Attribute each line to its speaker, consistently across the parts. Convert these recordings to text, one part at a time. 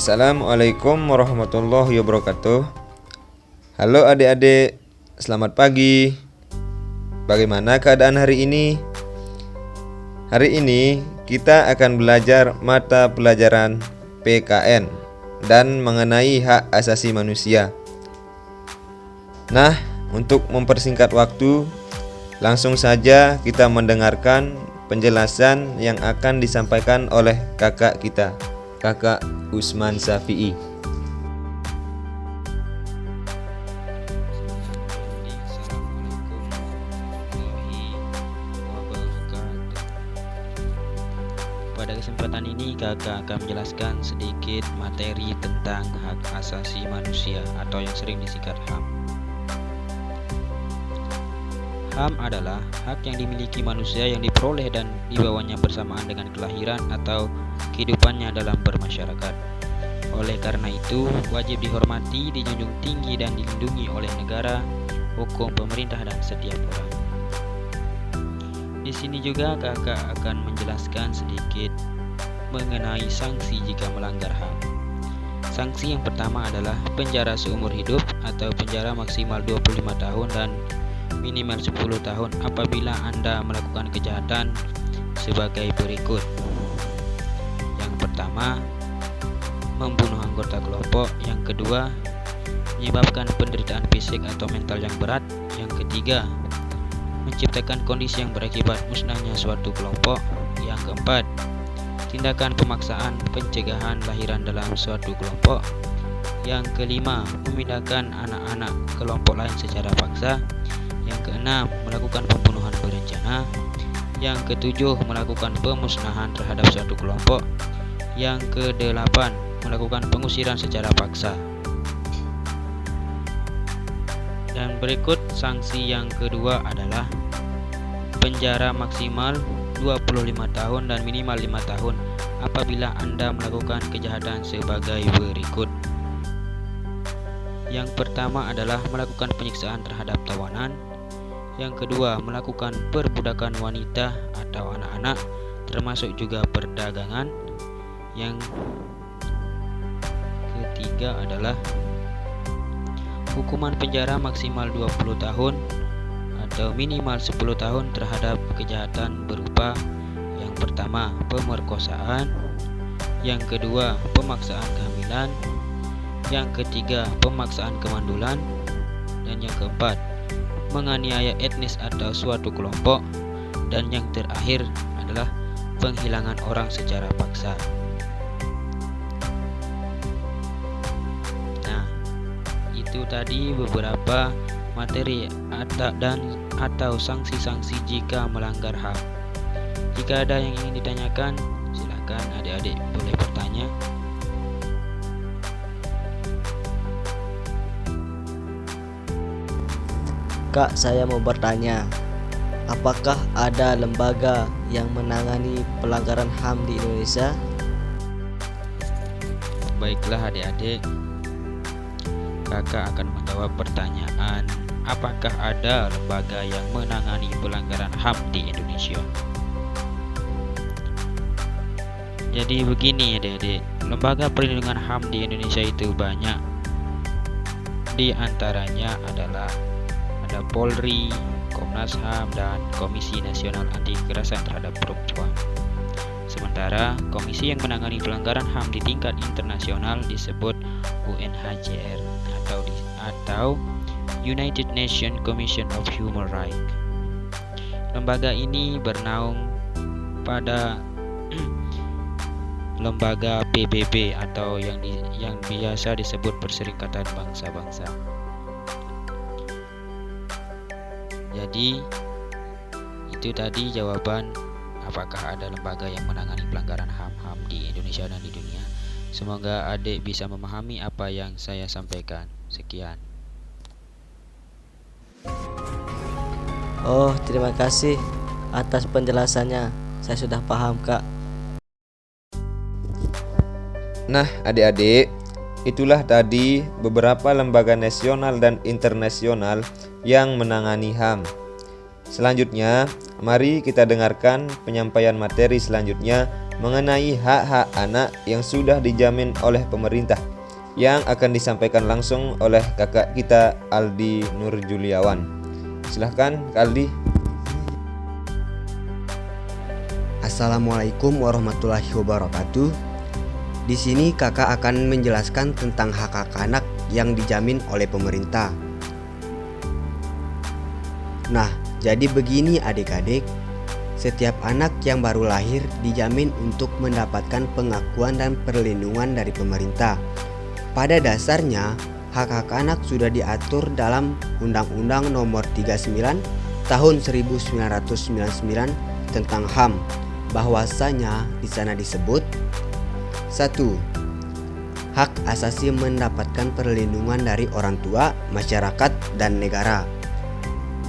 Speaker 1: Assalamualaikum warahmatullahi wabarakatuh. Halo adik-adik, selamat pagi. Bagaimana keadaan hari ini? Hari ini kita akan belajar mata pelajaran PKN dan mengenai hak asasi manusia. Nah, untuk mempersingkat waktu, langsung saja kita mendengarkan penjelasan yang akan disampaikan oleh kakak kita, Kakak Usman Syafi'i.
Speaker 2: Assalamualaikum warahmatullahi wabarakatuh. Pada kesempatan ini kakak akan menjelaskan sedikit materi tentang hak asasi manusia atau yang sering disingkat HAM. HAM adalah hak yang dimiliki manusia yang diperoleh dan dibawanya bersamaan dengan kelahiran atau kehidupannya dalam bermasyarakat. Oleh karena itu, wajib dihormati, dijunjung tinggi dan dilindungi oleh negara, hukum, pemerintah, dan setiap orang. Di sini juga kakak akan menjelaskan sedikit mengenai sanksi jika melanggar HAM. Sanksi yang pertama adalah penjara seumur hidup atau penjara maksimal 25 tahun dan minimal 10 tahun apabila Anda melakukan kejahatan sebagai berikut. Yang pertama, membunuh anggota kelompok. Yang kedua, menyebabkan penderitaan fisik atau mental yang berat. Yang ketiga, menciptakan kondisi yang berakibat musnahnya suatu kelompok. Yang keempat, tindakan pemaksaan pencegahan lahiran dalam suatu kelompok. Yang kelima, memindahkan anak-anak kelompok lain secara paksa. Yang keenam, melakukan pembunuhan berencana. Yang ketujuh, melakukan pemusnahan terhadap suatu kelompok. Yang kedelapan, melakukan pengusiran secara paksa. Dan berikut sanksi yang kedua adalah penjara maksimal 25 tahun dan minimal 5 tahun apabila Anda melakukan kejahatan sebagai berikut. Yang pertama adalah melakukan penyiksaan terhadap tawanan. Yang kedua, melakukan perbudakan wanita atau anak-anak, termasuk juga perdagangan. Yang ketiga adalah hukuman penjara maksimal 20 tahun atau minimal 10 tahun terhadap kejahatan berupa yang pertama, pemerkosaan. Yang kedua, pemaksaan kehamilan. Yang ketiga, pemaksaan kemandulan. Dan yang keempat, menganiaya etnis atau suatu kelompok. Dan yang terakhir adalah penghilangan orang secara paksa. Nah, itu tadi beberapa materi atau sanksi-sanksi jika melanggar HAM. Jika ada yang ingin ditanyakan, silakan adik-adik boleh bertanya.
Speaker 3: Kak, saya mau bertanya, apakah ada lembaga yang menangani pelanggaran HAM di Indonesia?
Speaker 2: Baiklah adik-adik, kakak akan menjawab pertanyaan, apakah ada lembaga yang menangani pelanggaran HAM di Indonesia? Jadi begini adik-adik, lembaga perlindungan HAM di Indonesia itu banyak. Di antaranya adalah ada Polri, Komnas HAM, dan Komisi Nasional Anti Kekerasan Terhadap Perempuan. Sementara komisi yang menangani pelanggaran HAM di tingkat internasional disebut UNHCR atau United Nations Commission of Human Rights. Lembaga ini bernaung pada lembaga PBB atau yang biasa disebut Perserikatan Bangsa-Bangsa. Jadi itu tadi jawaban apakah ada lembaga yang menangani pelanggaran HAM di Indonesia dan di dunia. Semoga adik bisa memahami apa yang saya sampaikan. Sekian.
Speaker 3: Oh, terima kasih atas penjelasannya. Saya sudah paham, Kak.
Speaker 1: Nah, adik-adik, itulah tadi beberapa lembaga nasional dan internasional yang menangani HAM. Selanjutnya, mari kita dengarkan penyampaian materi selanjutnya mengenai hak-hak anak yang sudah dijamin oleh pemerintah, yang akan disampaikan langsung oleh kakak kita Aldi Nur Juliawan. Silahkan Kak Aldi.
Speaker 4: Assalamualaikum warahmatullahi wabarakatuh. Di sini kakak akan menjelaskan tentang hak-hak anak yang dijamin oleh pemerintah. Nah, jadi begini adik-adik. Setiap anak yang baru lahir dijamin untuk mendapatkan pengakuan dan perlindungan dari pemerintah. Pada dasarnya, hak-hak anak sudah diatur dalam Undang-Undang Nomor 39 Tahun 1999 tentang HAM. Bahwasanya di sana disebut 1. Hak asasi mendapatkan perlindungan dari orang tua, masyarakat, dan negara.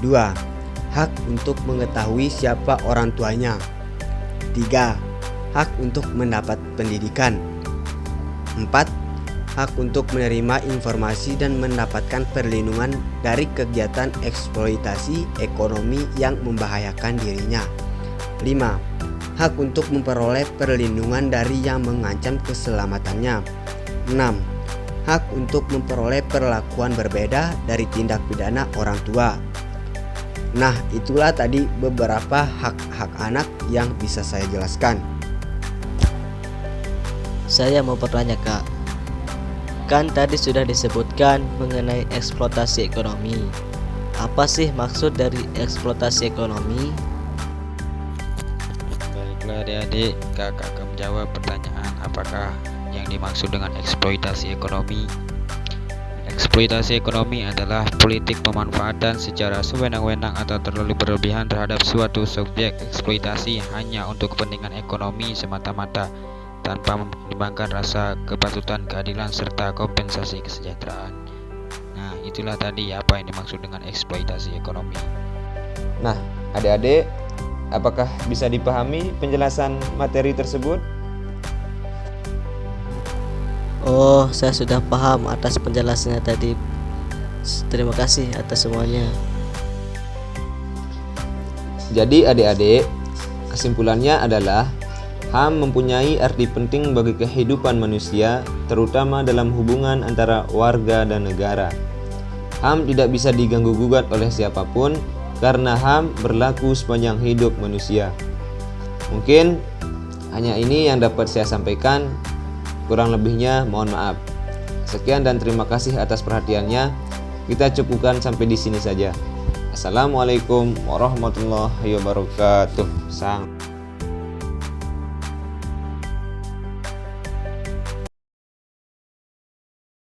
Speaker 4: 2. Hak untuk mengetahui siapa orang tuanya. 3. Hak untuk mendapat pendidikan. 4. Hak untuk menerima informasi dan mendapatkan perlindungan dari kegiatan eksploitasi ekonomi yang membahayakan dirinya. 5. Hak untuk memperoleh perlindungan dari yang mengancam keselamatannya. 6. Hak untuk memperoleh perlakuan berbeda dari tindak pidana orang tua. Nah, itulah tadi beberapa hak-hak anak yang bisa saya jelaskan.
Speaker 3: Saya mau bertanya Kak, kan tadi sudah disebutkan mengenai eksploitasi ekonomi. Apa sih maksud dari eksploitasi ekonomi?
Speaker 2: Baiklah adik-adik, kakak akan menjawab pertanyaan apakah yang dimaksud dengan eksploitasi ekonomi. Eksploitasi ekonomi adalah politik pemanfaatan secara sewenang-wenang atau terlalu berlebihan terhadap suatu subjek eksploitasi hanya untuk kepentingan ekonomi semata-mata tanpa mempertimbangkan rasa kepatutan, keadilan, serta kompensasi kesejahteraan. Nah, itulah tadi apa yang dimaksud dengan eksploitasi ekonomi.
Speaker 1: Nah, adik-adik, apakah bisa dipahami penjelasan materi tersebut?
Speaker 3: Oh, saya sudah paham atas penjelasannya tadi. Terima kasih atas semuanya.
Speaker 1: Jadi adik-adik, kesimpulannya adalah HAM mempunyai arti penting bagi kehidupan manusia, terutama dalam hubungan antara warga dan negara. HAM tidak bisa diganggu-gugat oleh siapapun karena HAM berlaku sepanjang hidup manusia. Mungkin hanya ini yang dapat saya sampaikan. Kurang lebihnya mohon maaf. Sekian dan terima kasih atas perhatiannya. Kita cukupkan sampai di sini saja. Assalamualaikum warahmatullahi wabarakatuh.